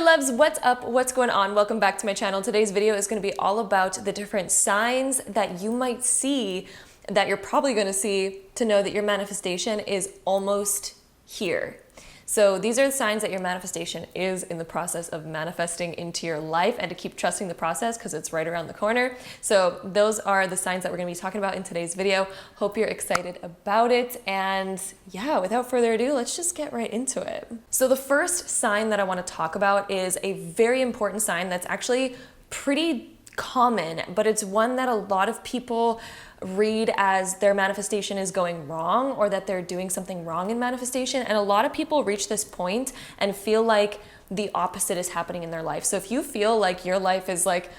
loves, what's up? What's going on? Welcome back to my channel. Today's video is going to be all about the different signs that you might see, that you're probably going to see to know that your manifestation is almost here. So these are the signs that your manifestation is in the process of manifesting into your life, and to keep trusting the process because it's right around the corner. So those are the signs that we're going to be talking about in today's video. Hope you're excited about it. And yeah, without further ado, let's just get right into it. So the first sign that I want to talk about is a very important sign that's actually pretty common, but it's one that a lot of people read as their manifestation is going wrong, or that they're doing something wrong in manifestation. And a lot of people reach this point and feel like the opposite is happening in their life. So if you feel like your life is like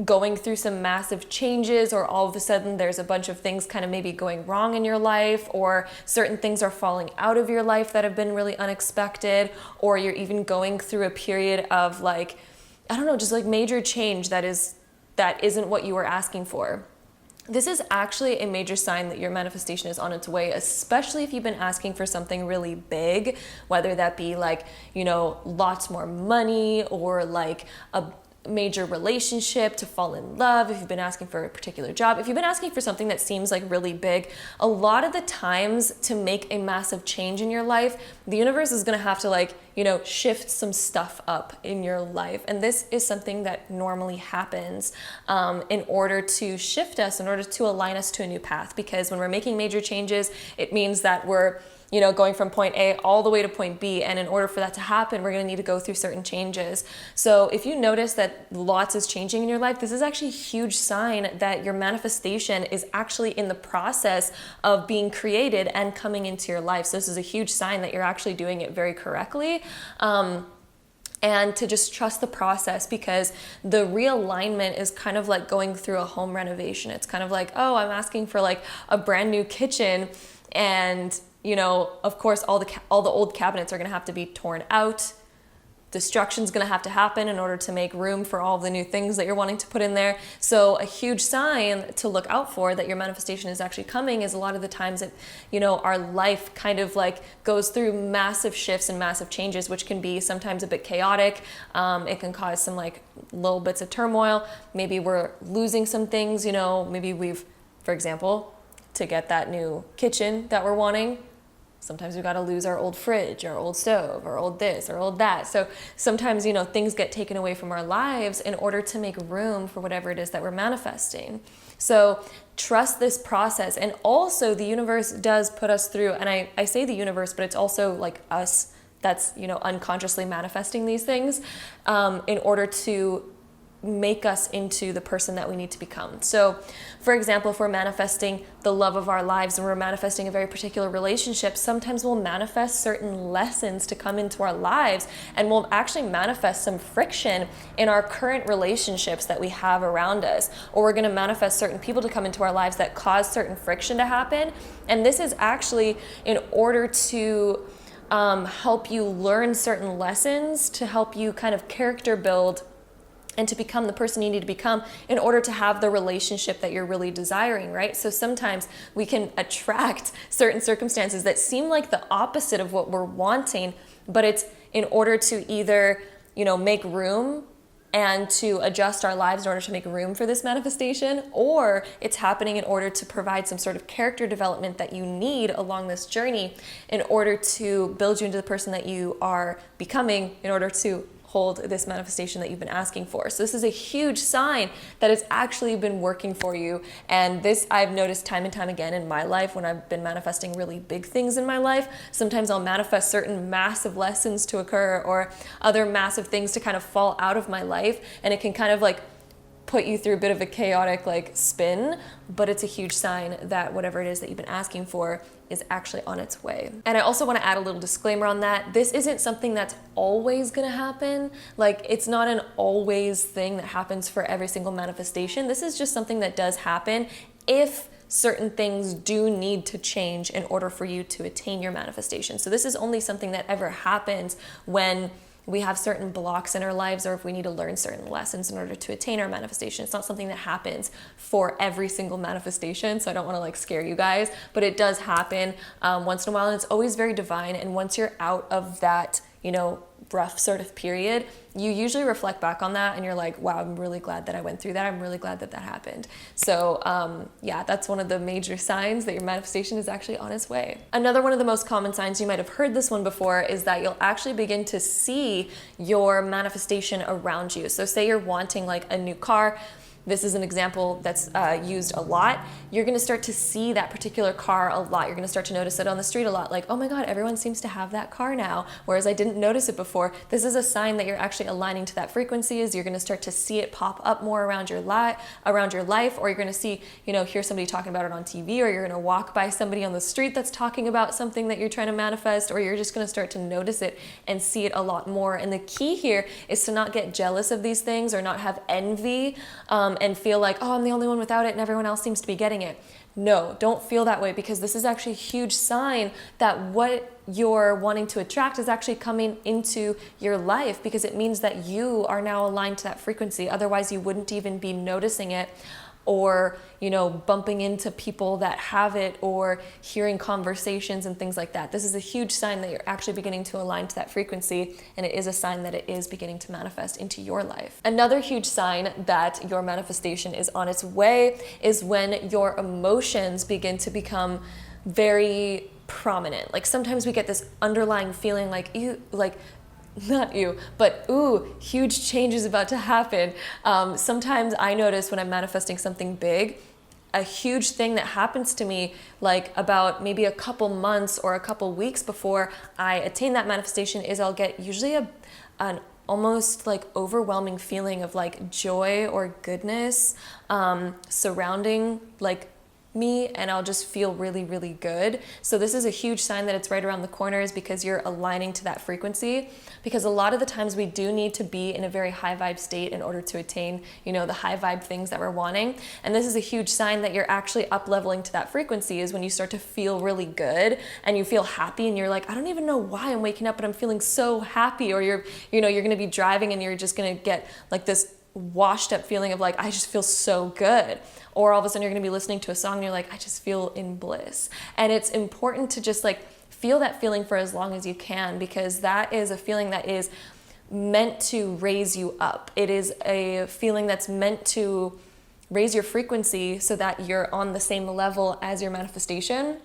going through some massive changes, or all of a sudden there's a bunch of things kind of maybe going wrong in your life, or certain things are falling out of your life that have been really unexpected, or you're even going through a period of like, I don't know, just like major change that isn't what you were asking for. This is actually a major sign that your manifestation is on its way, especially if you've been asking for something really big, whether that be like, you know, lots more money, or like a major relationship, to fall in love, if you've been asking for a particular job, if you've been asking for something that seems like really big. A lot of the times, to make a massive change in your life, the universe is going to have to like, you know, shift some stuff up in your life. And this is something that normally happens in order to shift us, in order to align us to a new path. Because when we're making major changes, it means that we're, you know, going from point A all the way to point B. And in order for that to happen, we're going to need to go through certain changes. So if you notice that lots is changing in your life, this is actually a huge sign that your manifestation is actually in the process of being created and coming into your life. So this is a huge sign that you're actually doing it very correctly. And to just trust the process, because the realignment is kind of like going through a home renovation. It's kind of like, oh, I'm asking for like a brand new kitchen, and you know, of course, all the old cabinets are going to have to be torn out. Destruction's going to have to happen in order to make room for all the new things that you're wanting to put in there. So a huge sign to look out for that your manifestation is actually coming is a lot of the times that, you know, our life kind of like goes through massive shifts and massive changes, which can be sometimes a bit chaotic. It can cause some like little bits of turmoil. Maybe we're losing some things, you know, maybe we've, for example, to get that new kitchen that we're wanting, sometimes we got to lose our old fridge, our old stove, our old this, our old that. So sometimes, you know, things get taken away from our lives in order to make room for whatever it is that we're manifesting. So trust this process. And also the universe does put us through, and I say the universe, but it's also like us that's, you know, unconsciously manifesting these things in order to make us into the person that we need to become. So for example, if we're manifesting the love of our lives and we're manifesting a very particular relationship, sometimes we'll manifest certain lessons to come into our lives, and we'll actually manifest some friction in our current relationships that we have around us, or we're going to manifest certain people to come into our lives that cause certain friction to happen. And this is actually in order to help you learn certain lessons, to help you kind of character build and to become the person you need to become in order to have the relationship that you're really desiring, right? So sometimes we can attract certain circumstances that seem like the opposite of what we're wanting, but it's in order to either, you know, make room and to adjust our lives in order to make room for this manifestation, or it's happening in order to provide some sort of character development that you need along this journey in order to build you into the person that you are becoming, in order to hold this manifestation that you've been asking for. So this is a huge sign that it's actually been working for you. And this I've noticed time and time again in my life when I've been manifesting really big things in my life. Sometimes I'll manifest certain massive lessons to occur, or other massive things to kind of fall out of my life, and it can kind of like put you through a bit of a chaotic like spin, but it's a huge sign that whatever it is that you've been asking for is actually on its way. And I also want to add a little disclaimer on that. This isn't something that's always going to happen. Like, it's not an always thing that happens for every single manifestation. This is just something that does happen if certain things do need to change in order for you to attain your manifestation. So this is only something that ever happens when we have certain blocks in our lives, or if we need to learn certain lessons in order to attain our manifestation. It's not something that happens for every single manifestation, so I don't want to like scare you guys, but it does happen once in a while, and it's always very divine. And once you're out of that, you know, rough sort of period, you usually reflect back on that and you're like, wow, I'm really glad that I went through that. I'm really glad that that happened. So yeah, that's one of the major signs that your manifestation is actually on its way. Another one of the most common signs, you might have heard this one before, is that you'll actually begin to see your manifestation around you. So say you're wanting like a new car. This is an example that's used a lot. You're gonna start to see that particular car a lot. You're gonna start to notice it on the street a lot. Like, oh my God, everyone seems to have that car now, whereas I didn't notice it before. This is a sign that you're actually aligning to that frequency. Is you're gonna start to see it pop up more around your life, or you're gonna see, hear somebody talking about it on TV, or you're gonna walk by somebody on the street that's talking about something that you're trying to manifest, or you're just gonna start to notice it and see it a lot more. And the key here is to not get jealous of these things or not have envy, and feel like, oh, I'm the only one without it and everyone else seems to be getting it. No, don't feel that way, because this is actually a huge sign that what you're wanting to attract is actually coming into your life, because it means that you are now aligned to that frequency. Otherwise, you wouldn't even be noticing it, or bumping into people that have it, or hearing conversations and things like that. This is a huge sign that you're actually beginning to align to that frequency, and it is a sign that it is beginning to manifest into your life. Another huge sign that your manifestation is on its way is when your emotions begin to become very prominent. Like sometimes we get this underlying feeling like not you, but ooh, huge change is about to happen. Sometimes I notice when I'm manifesting something big, a huge thing that happens to me, like about maybe a couple months or a couple weeks before I attain that manifestation, is I'll get usually an almost like overwhelming feeling of like joy or goodness surrounding like me, and I'll just feel really, really good. So this is a huge sign that it's right around the corner, is because you're aligning to that frequency. Because a lot of the times we do need to be in a very high vibe state in order to attain, the high vibe things that we're wanting. And this is a huge sign that you're actually up leveling to that frequency, is when you start to feel really good and you feel happy and you're like, I don't even know why I'm waking up, but I'm feeling so happy. Or you're going to be driving and you're just going to get like this washed up feeling of like, I just feel so good. Or all of a sudden you're going to be listening to a song and you're like, I just feel in bliss. And it's important to just like feel that feeling for as long as you can, because that is a feeling that is meant to raise you up. It is a feeling that's meant to raise your frequency so that you're on the same level as your manifestation,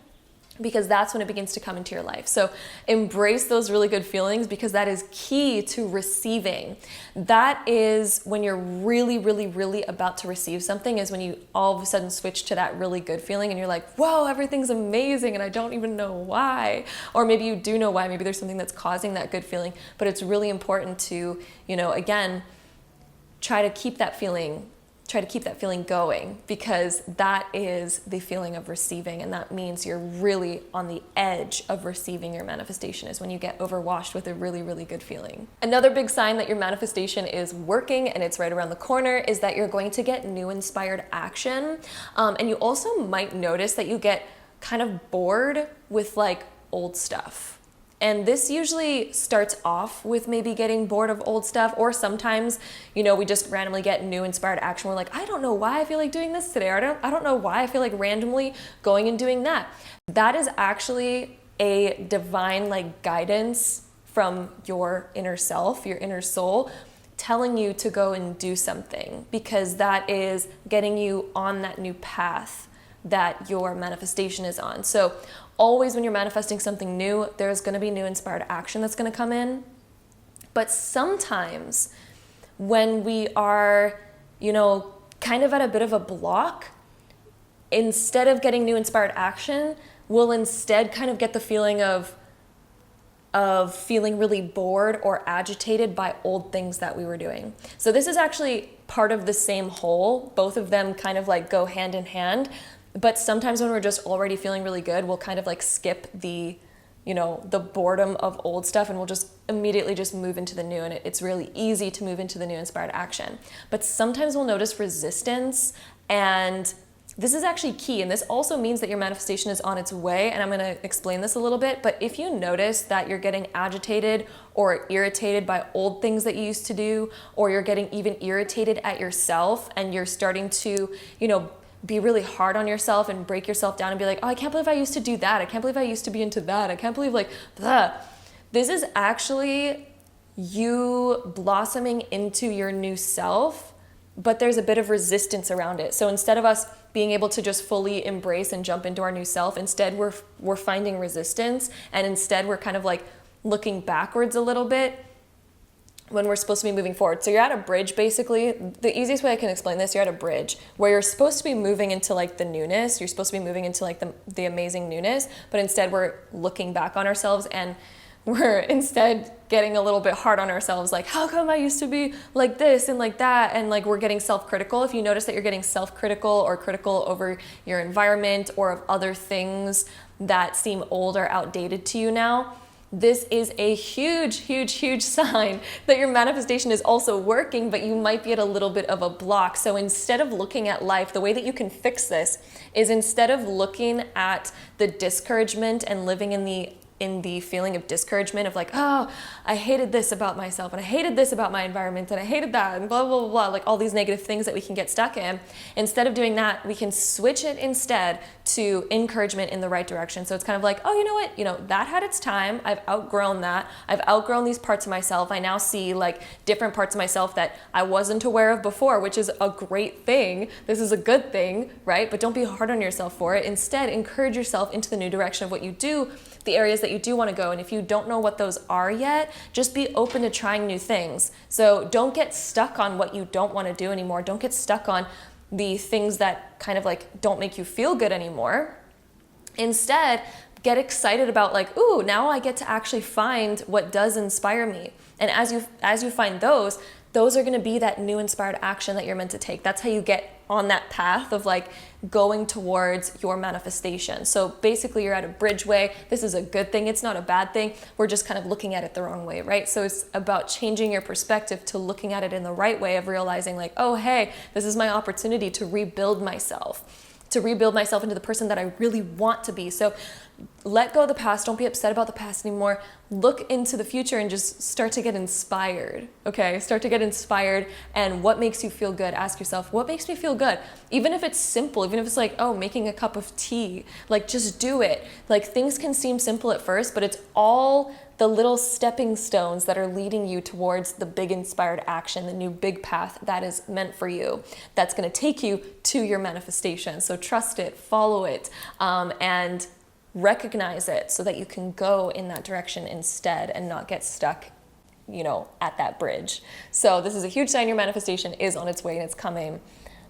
because that's when it begins to come into your life. So embrace those really good feelings, because that is key to receiving. That is when you're really, really, really about to receive something, is when you all of a sudden switch to that really good feeling and you're like, whoa, everything's amazing and I don't even know why. Or maybe you do know why, maybe there's something that's causing that good feeling, but it's really important to, again, try to keep that feeling going, because that is the feeling of receiving, and that means you're really on the edge of receiving your manifestation, is when you get overwashed with a really, really good feeling. Another big sign that your manifestation is working and it's right around the corner is that you're going to get new inspired action. And you also might notice that you get kind of bored with like old stuff. And this usually starts off with maybe getting bored of old stuff, or sometimes, we just randomly get new inspired action. We're like, I don't know why I feel like doing this today. Or I don't know why I feel like randomly going and doing that. That is actually a divine like guidance from your inner self, your inner soul, telling you to go and do something, because that is getting you on that new path that your manifestation is on. So always when you're manifesting something new, there's going to be new inspired action that's going to come in. But sometimes when we are, kind of at a bit of a block, instead of getting new inspired action, we'll instead kind of get the feeling of feeling really bored or agitated by old things that we were doing. So this is actually part of the same whole. Both of them kind of like go hand in hand. But sometimes when we're just already feeling really good, we'll kind of like skip the boredom of old stuff, and we'll just immediately just move into the new. And it's really easy to move into the new inspired action. But sometimes we'll notice resistance, and this is actually key. And this also means that your manifestation is on its way. And I'm going to explain this a little bit. But if you notice that you're getting agitated or irritated by old things that you used to do, or you're getting even irritated at yourself, and you're starting to, be really hard on yourself and break yourself down and be like, oh, I can't believe I used to do that. I can't believe I used to be into that. I can't believe blah. This is actually you blossoming into your new self, but there's a bit of resistance around it. So instead of us being able to just fully embrace and jump into our new self, instead we're finding resistance, and instead we're kind of like looking backwards a little bit when we're supposed to be moving forward. So you're at a bridge, basically. The easiest way I can explain this, you're at a bridge where you're supposed to be moving into like the newness, you're supposed to be moving into like the amazing newness, but instead we're looking back on ourselves, and we're instead getting a little bit hard on ourselves, like, how come I used to be like this and like that? And like, we're getting self-critical. If you notice that you're getting self-critical or critical over your environment or of other things that seem old or outdated to you now, this is a huge, huge, huge sign that your manifestation is also working, but you might be at a little bit of a block. So instead of looking at life, the way that you can fix this is, instead of looking at the discouragement and living in the feeling of discouragement of like, oh, I hated this about myself, and I hated this about my environment, and I hated that, and blah, blah, blah, blah, like all these negative things that we can get stuck in. Instead of doing that, we can switch it instead to encouragement in the right direction. So it's kind of like, oh, you know what, that had its time. I've outgrown that. I've outgrown these parts of myself. I now see like different parts of myself that I wasn't aware of before, which is a great thing. This is a good thing, right? But don't be hard on yourself for it. Instead, encourage yourself into the new direction of what you do, the areas that you do want to go. And if you don't know what those are yet, just be open to trying new things. So don't get stuck on what you don't want to do anymore. Don't get stuck on the things that kind of like don't make you feel good anymore. Instead, get excited about like, ooh, now I get to actually find what does inspire me. And as you find those are going to be that new inspired action that you're meant to take. That's how you get on that path of like going towards your manifestation. So basically you're at a bridgeway. This is a good thing. It's not a bad thing. We're just kind of looking at it the wrong way, right? So it's about changing your perspective to looking at it in the right way of realizing like, oh, hey, this is my opportunity to rebuild myself into the person that I really want to be. So let go of the past. Don't be upset about the past anymore. Look into the future and just start to get inspired, okay? Start to get inspired. And what makes you feel good? Ask yourself, what makes me feel good? Even if it's simple, even if it's like, oh, making a cup of tea, like just do it. Like things can seem simple at first, but it's all the little stepping stones that are leading you towards the big inspired action, the new big path that is meant for you, that's going to take you to your manifestation. So trust it, follow it, and recognize it so that you can go in that direction instead and not get stuck, at that bridge. So this is a huge sign your manifestation is on its way and it's coming,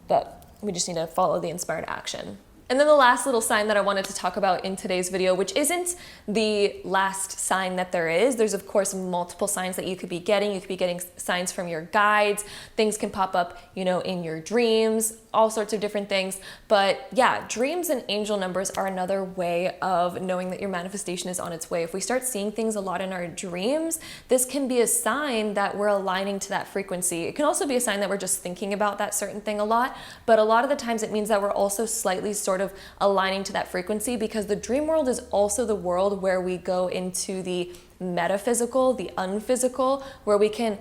but we just need to follow the inspired action. And then the last little sign that I wanted to talk about in today's video, which isn't the last sign that there is. There's of course multiple signs that you could be getting. You could be getting signs from your guides. Things can pop up, in your dreams, all sorts of different things. But yeah, dreams and angel numbers are another way of knowing that your manifestation is on its way. If we start seeing things a lot in our dreams, this can be a sign that we're aligning to that frequency. It can also be a sign that we're just thinking about that certain thing a lot, but a lot of the times it means that we're also slightly sort of aligning to that frequency, because the dream world is also the world where we go into the metaphysical, the unphysical, where we can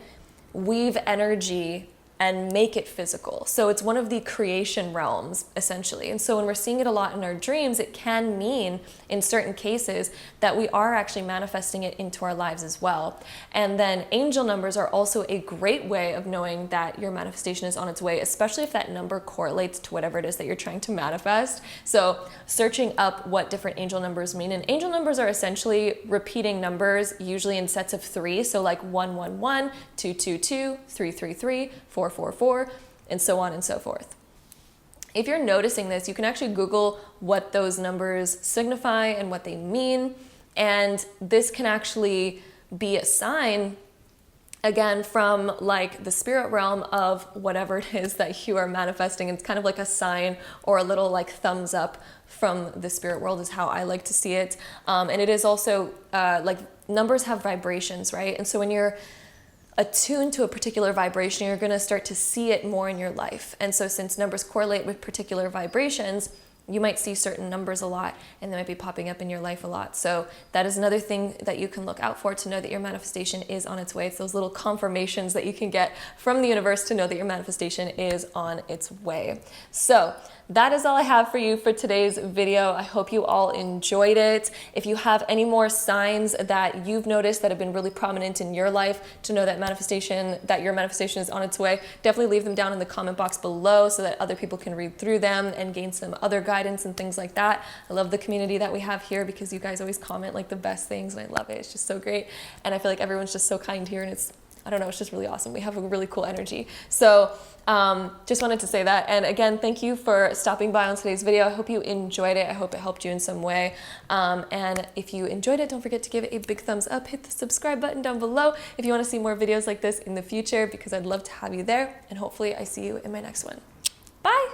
weave energy and make it physical. So it's one of the creation realms, essentially. And so when we're seeing it a lot in our dreams, it can mean, in certain cases, that we are actually manifesting it into our lives as well. And then angel numbers are also a great way of knowing that your manifestation is on its way, especially if that number correlates to whatever it is that you're trying to manifest. So searching up what different angel numbers mean. And angel numbers are essentially repeating numbers, usually in sets of 3. So like 111, 222, 333, 444, and so on and so forth. If you're noticing this, you can actually Google what those numbers signify and what they mean. And this can actually be a sign, again, from like the spirit realm of whatever it is that you are manifesting. It's kind of like a sign or a little like thumbs up from the spirit world is how I like to see it. And it is also like numbers have vibrations, right? And so when you're attuned to a particular vibration, you're going to start to see it more in your life. And so since numbers correlate with particular vibrations, you might see certain numbers a lot and they might be popping up in your life a lot. So that is another thing that you can look out for to know that your manifestation is on its way. It's those little confirmations that you can get from the universe to know that your manifestation is on its way. So that is all I have for you for today's video. I hope you all enjoyed it. If you have any more signs that you've noticed that have been really prominent in your life to know that your manifestation is on its way, definitely leave them down in the comment box below so that other people can read through them and gain some other guidance and things like that. I love the community that we have here because you guys always comment like the best things, and I love it. It's just so great. And I feel like everyone's just so kind here, and I don't know, it's just really awesome. We have a really cool energy. So just wanted to say that. And again, thank you for stopping by on today's video. I hope you enjoyed it. I hope it helped you in some way. And if you enjoyed it, don't forget to give it a big thumbs up. Hit the subscribe button down below if you want to see more videos like this in the future, because I'd love to have you there. And hopefully I see you in my next one. Bye.